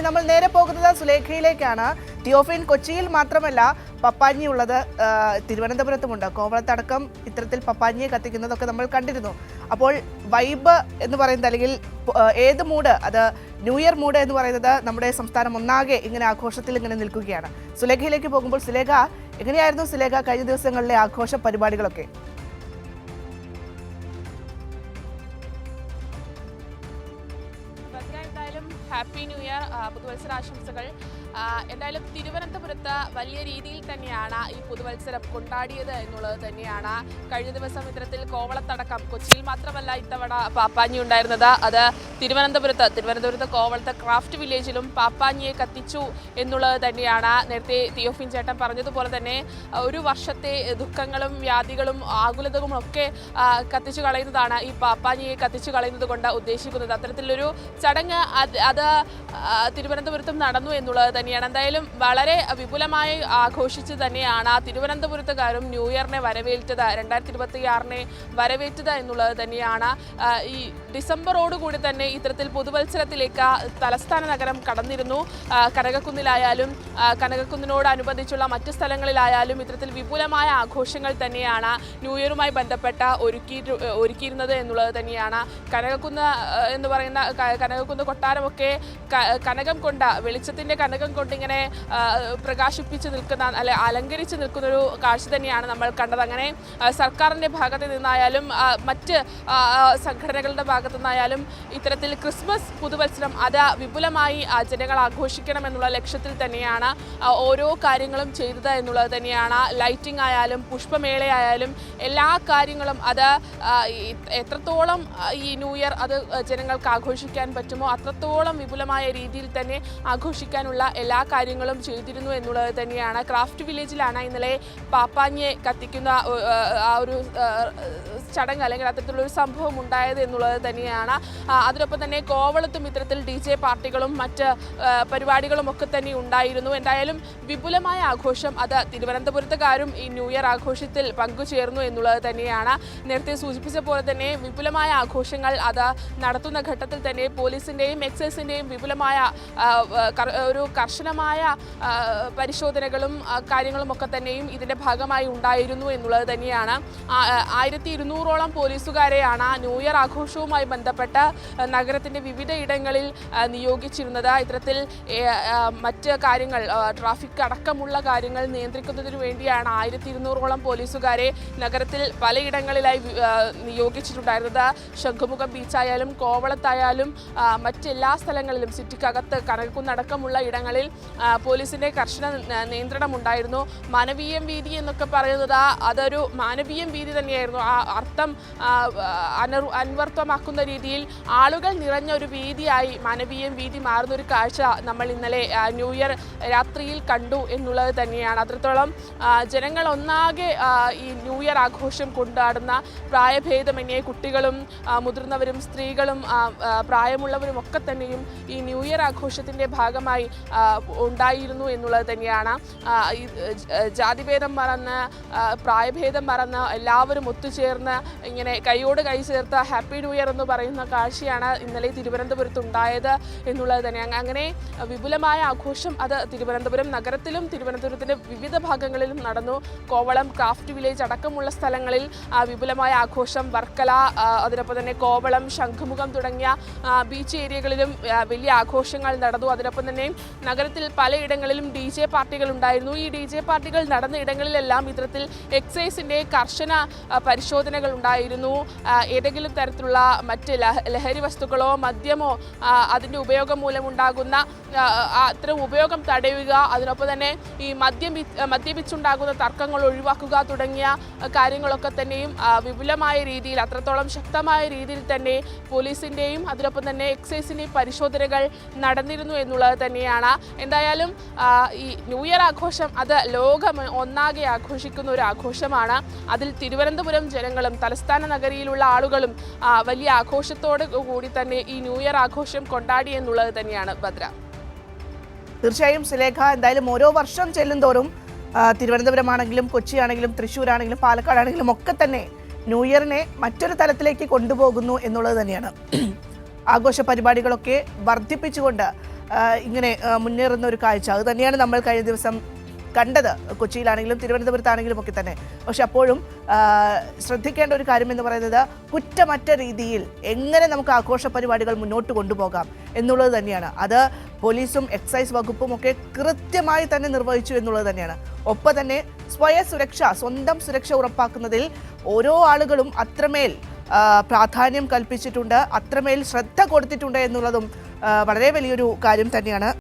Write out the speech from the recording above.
ഇനി നമ്മൾ നേരെ പോകുന്നത് സുലേഖയിലേക്കാണ്. തിയോഫിൻ കൊച്ചിയിൽ മാത്രമല്ല പപ്പാഞ്ഞി ഉള്ളത് തിരുവനന്തപുരത്തുമുണ്ട്. കോവളത്തടക്കം ഇത്തരത്തിൽ പപ്പാഞ്ഞിയെ കത്തിക്കുന്നതൊക്കെ നമ്മൾ കണ്ടിരുന്നു. അപ്പോൾ വൈബ് എന്ന് പറയുന്നത്, അല്ലെങ്കിൽ ഏത് മൂഡ്, അത് ന്യൂ ഇയർ മൂഡ് എന്ന് പറയുന്നത് നമ്മുടെ സംസ്ഥാനം ഒന്നാകെ ഇങ്ങനെ ആഘോഷത്തിൽ ഇങ്ങനെ നിൽക്കുകയാണ്. സുലേഖയിലേക്ക് പോകുമ്പോൾ സുലേഖ, എങ്ങനെയായിരുന്നു സുലേഖ കഴിഞ്ഞ ദിവസങ്ങളിലെ ആഘോഷ പരിപാടികളൊക്കെ? ഹാപ്പി ന്യൂ ഇയർ, പുതുവത്സരാശംസകൾ. എന്തായാലും തിരുവനന്തപുരത്ത് വലിയ രീതിയിൽ തന്നെയാണ് ഈ പുതുവത്സരം കൊണ്ടാടിയത് എന്നുള്ളത് തന്നെയാണ്. കഴിഞ്ഞ ദിവസം ഇത്തരത്തിൽ കോവളത്തടക്കം, കൊച്ചിയിൽ മാത്രമല്ല ഇത്തവണ പാപ്പാഞ്ഞി ഉണ്ടായിരുന്നത്, അത് തിരുവനന്തപുരത്ത് കോവളത്തെ ക്രാഫ്റ്റ് വില്ലേജിലും പാപ്പാഞ്ഞിയെ കത്തിച്ചു എന്നുള്ളത് തന്നെയാണ്. നേരത്തെ തിയോഫിൻ ചേട്ടൻ പറഞ്ഞതുപോലെ തന്നെ ഒരു വർഷത്തെ ദുഃഖങ്ങളും വ്യാധികളും ആകുലതകളും ഒക്കെ കത്തിച്ചു കളയുന്നതാണ് ഈ പാപ്പാഞ്ഞിയെ കത്തിച്ചു കളയുന്നത് കൊണ്ട് ഉദ്ദേശിക്കുന്നത്. അത്തരത്തിലൊരു ചടങ്ങ് അത് തിരുവനന്തപുരത്തും നടന്നു എന്നുള്ളത് തന്നെയാണ്. എന്തായാലും വളരെ വിപുലമായി ആഘോഷിച്ച് തന്നെയാണ് തിരുവനന്തപുരത്തുകാരും ന്യൂ ഇയറിനെ വരവേറ്റത്, 2026 വരവേറ്റത് എന്നുള്ളത് തന്നെയാണ്. ഈ ഡിസംബറോടുകൂടി തന്നെ ഇത്തരത്തിൽ പുതുവത്സരത്തിലേക്ക് തലസ്ഥാന നഗരം കടന്നിരുന്നു. കനകക്കുന്നിലായാലും കനകക്കുന്നിനോടനുബന്ധിച്ചുള്ള മറ്റ് സ്ഥലങ്ങളിലായാലും ഇത്തരത്തിൽ വിപുലമായ ആഘോഷങ്ങൾ തന്നെയാണ് ന്യൂ ഇയറുമായി ബന്ധപ്പെട്ട ഒരുക്കിയിരുന്നത് എന്നുള്ളത് തന്നെയാണ്. കനകക്കുന്ന് എന്ന് പറയുന്ന കനകക്കുന്ന് കൊട്ടാരമൊക്കെ കനകം കൊണ്ട്, വെളിച്ചത്തിൻ്റെ കനകം കൊണ്ട് ഇങ്ങനെ പ്രകാശിപ്പിച്ച് നിൽക്കുന്ന, അല്ലെ അലങ്കരിച്ച് നിൽക്കുന്നൊരു കാഴ്ച തന്നെയാണ് നമ്മൾ കണ്ടത്. അങ്ങനെ സർക്കാരിൻ്റെ ഭാഗത്ത് നിന്നായാലും മറ്റ് സംഘടനകളുടെ ഭാഗത്തു നിന്നായാലും ഇത്തരത്തിൽ ക്രിസ്മസ് പുതുവത്സരം അത് വിപുലമായി ജനങ്ങൾ ആഘോഷിക്കണമെന്നുള്ള ലക്ഷ്യത്തിൽ തന്നെയാണ് ഓരോ കാര്യങ്ങളും ചെയ്തത് എന്നുള്ളത് തന്നെയാണ്. ലൈറ്റിംഗ് ആയാലും പുഷ്പമേളയായാലും എല്ലാ കാര്യങ്ങളും അത് എത്രത്തോളം ഈ ന്യൂ ഇയർ അത് ജനങ്ങൾക്ക് ആഘോഷിക്കാൻ പറ്റുമോ അത്രത്തോളം വിപുലമായ രീതിയിൽ തന്നെ ആഘോഷിക്കാനുള്ള എല്ലാ കാര്യങ്ങളും ചെയ്തിരുന്നു എന്നുള്ളത് തന്നെയാണ്. ക്രാഫ്റ്റ് വില്ലേജിലാണ് ഇന്നലെ പാപ്പാഞ്ഞിയെ കത്തിക്കുന്ന ആ ഒരു ചടങ്ങ്, അല്ലെങ്കിൽ അത്തരത്തിലുള്ള ഒരു സംഭവം ഉണ്ടായത് എന്നുള്ളത് തന്നെയാണ്. അതിനൊപ്പം തന്നെ കോവളത്തും ഇത്തരത്തിൽ DJ പാർട്ടികളും മറ്റ് പരിപാടികളും ഒക്കെ തന്നെ ഉണ്ടായിരുന്നു. എന്തായാലും വിപുലമായ ആഘോഷം അത് തിരുവനന്തപുരത്തുകാരും ഈ ന്യൂ ഇയർ ആഘോഷത്തിൽ പങ്കുചേർന്നു എന്നുള്ളത് തന്നെയാണ്. നേരത്തെ സൂചിപ്പിച്ച പോലെ തന്നെ വിപുലമായ ആഘോഷങ്ങൾ അത് നടത്തുന്ന ഘട്ടത്തിൽ തന്നെ പോലീസിൻ്റെയും എക്സൈസിൻ്റെയും വിപുലമായ ഒരു കർശനമായ പരിശോധനകളും കാര്യങ്ങളുമൊക്കെ തന്നെയും ഇതിൻ്റെ ഭാഗമായി ഉണ്ടായിരുന്നു എന്നുള്ളത് തന്നെയാണ്. 1200ഓളം പോലീസുകാരെയാണ് ന്യൂ ഇയർ ആഘോഷവുമായി ബന്ധപ്പെട്ട് നഗരത്തിൻ്റെ വിവിധ ഇടങ്ങളിൽ നിയോഗിച്ചിരുന്നത്. ഇത്തരത്തിൽ മറ്റ് കാര്യങ്ങൾ, ട്രാഫിക് അടക്കമുള്ള കാര്യങ്ങൾ നിയന്ത്രിക്കുന്നതിന് വേണ്ടിയാണ് 1200ഓളം പോലീസുകാരെ നഗരത്തിൽ പലയിടങ്ങളിലായി നിയോഗിച്ചിട്ടുണ്ടായിരുന്നത്. ശംഖുമുഖം ബീച്ചായാലും കോവളത്തായാലും മറ്റെല്ലാ സ്ഥലങ്ങളിലും സിറ്റിക്കകത്ത് കനകക്കുന്നടക്കമുള്ള ഇടങ്ങളിൽ പോലീസിൻ്റെ കർശന നിയന്ത്രണമുണ്ടായിരുന്നു. മാനവീയം വീതി എന്നൊക്കെ പറയുന്നത് അതൊരു മാനവീയം വീതി തന്നെയായിരുന്നു. ആ അർത്ഥം അന്വർത്ഥമാക്കുന്ന രീതിയിൽ ആളുകൾ നിറഞ്ഞ ഒരു വീതിയായി മാനവീയം വീതി മാറുന്നൊരു കാഴ്ച നമ്മൾ ഇന്നലെ ന്യൂ ഇയർ രാത്രിയിൽ കണ്ടു എന്നുള്ളത് തന്നെയാണ്. അത്രത്തോളം ജനങ്ങൾ ഒന്നാകെ ഈ ന്യൂ ഇയർ ആഘോഷം കൊണ്ടാടുന്ന പ്രായഭേദമന്യേ കുട്ടികളും മുതിർന്നവരും സ്ത്രീകളും പ്രായമുള്ളവരും ഒക്കെ തന്നെയും ഈ ന്യൂ ഇയർ ആഘോഷത്തിൻ്റെ ഭാഗമായി ഉണ്ടായിരുന്നു എന്നുള്ളത് തന്നെയാണ്. ജാതിഭേദം മറന്ന് പ്രായഭേദം മറന്ന് എല്ലാവരും ഒത്തുചേർന്ന് ഇങ്ങനെ കൈയോട് കൈ ചേർത്ത് ഹാപ്പി ന്യൂ ഇയർ എന്ന് പറയുന്ന കാഴ്ചയാണ് ഇന്നലെ തിരുവനന്തപുരത്ത് ഉണ്ടായത് എന്നുള്ളത് തന്നെയാണ്. അങ്ങനെ വിപുലമായ ആഘോഷം അത് തിരുവനന്തപുരം നഗരത്തിലും തിരുവനന്തപുരത്തിൻ്റെ വിവിധ ഭാഗങ്ങളിലും നടന്നു. കോവളം ക്രാഫ്റ്റ് വില്ലേജ് അടക്കമുള്ള സ്ഥലങ്ങളിൽ വിപുലമായ ആഘോഷം, വർക്കല, അതിനൊപ്പം തന്നെ കോവളം, ശംഖുമുഖം തുടങ്ങിയ ബീച്ച് ഏരിയകളിലും വലിയ ആഘോഷങ്ങൾ നടന്നു. അതിനൊപ്പം തന്നെ നഗരത്തിൽ പലയിടങ്ങളിലും DJ പാർട്ടികൾ ഉണ്ടായിരുന്നു. ഈ DJ പാർട്ടികൾ നടന്ന ഇടങ്ങളിലെല്ലാം ഇത്തരത്തിൽ എക്സൈസിൻ്റെ കർശന പരിശോധനകൾ ഉണ്ടായിരുന്നു. ഏതെങ്കിലും തരത്തിലുള്ള മറ്റ് ലഹരി വസ്തുക്കളോ മദ്യമോ അതിൻ്റെ ഉപയോഗം മൂലമുണ്ടാകുന്ന അത്തരം ഉപയോഗം തടയുക, അതിനൊപ്പം തന്നെ ഈ മദ്യപിച്ചുണ്ടാകുന്ന തർക്കങ്ങൾ ഒഴിവാക്കുക തുടങ്ങിയ കാര്യങ്ങളൊക്കെ തന്നെയും വിപുലമായ രീതിയിൽ, അത്രത്തോളം ശക്തമായ രീതിയിൽ തന്നെ പോലീസിൻ്റെയും അതിനൊപ്പം തന്നെ എക്സൈസിൻ്റെയും പരിശോധനകൾ നടന്നിരുന്നു എന്നുള്ളത് തന്നെയാണ്. എന്തായാലും ഈ ന്യൂ ഇയർ ആഘോഷം അത് ലോകം ഒന്നാകെ ആഘോഷിക്കുന്ന ഒരു ആഘോഷമാണ്. അതിൽ തിരുവനന്തപുരം ജനങ്ങളും തലസ്ഥാന നഗരിയിലുള്ള ആളുകളും വലിയ ആഘോഷത്തോട് കൂടി തന്നെ ഈ ന്യൂ ഇയർ ആഘോഷം കൊണ്ടാടി എന്നുള്ളത് തന്നെയാണ്. ഭദ്ര, തീർച്ചയായും സുലേഖ, എന്തായാലും ഓരോ വർഷം ചെല്ലുന്തോറും തിരുവനന്തപുരമാണെങ്കിലും കൊച്ചിയാണെങ്കിലും തൃശ്ശൂരാണെങ്കിലും പാലക്കാടാണെങ്കിലും ഒക്കെ തന്നെ ന്യൂ ഇയറിനെ മറ്റൊരു തലത്തിലേക്ക് കൊണ്ടുപോകുന്നു എന്നുള്ളത് തന്നെയാണ്. ആഘോഷ പരിപാടികളൊക്കെ വർദ്ധിപ്പിച്ചുകൊണ്ട് ഇങ്ങനെ മുന്നേറുന്ന ഒരു കാഴ്ച അത് തന്നെയാണ് നമ്മൾ കഴിഞ്ഞ ദിവസം കണ്ടത്, കൊച്ചിയിലാണെങ്കിലും തിരുവനന്തപുരത്താണെങ്കിലും ഒക്കെ തന്നെ. പക്ഷെ അപ്പോഴും ശ്രദ്ധിക്കേണ്ട ഒരു കാര്യം എന്ന് പറയുന്നത് കുറ്റമറ്റ രീതിയിൽ എങ്ങനെ നമുക്ക് ആഘോഷ പരിപാടികൾ മുന്നോട്ട് കൊണ്ടുപോകാം എന്നുള്ളത് തന്നെയാണ്. അത് പോലീസും എക്സൈസ് വകുപ്പും ഒക്കെ കൃത്യമായി തന്നെ നിർവഹിച്ചു എന്നുള്ളത് തന്നെയാണ്. ഒപ്പം തന്നെ സ്വന്തം സുരക്ഷ ഉറപ്പാക്കുന്നതിൽ ഓരോ ആളുകളും അത്രമേൽ പ്രാധാന്യം കൽപ്പിച്ചിട്ടുണ്ട്, അത്രമേൽ ശ്രദ്ധ കൊടുത്തിട്ടുണ്ട് എന്നുള്ളതും വളരെ വലിയൊരു കാര്യം തന്നെയാണ്.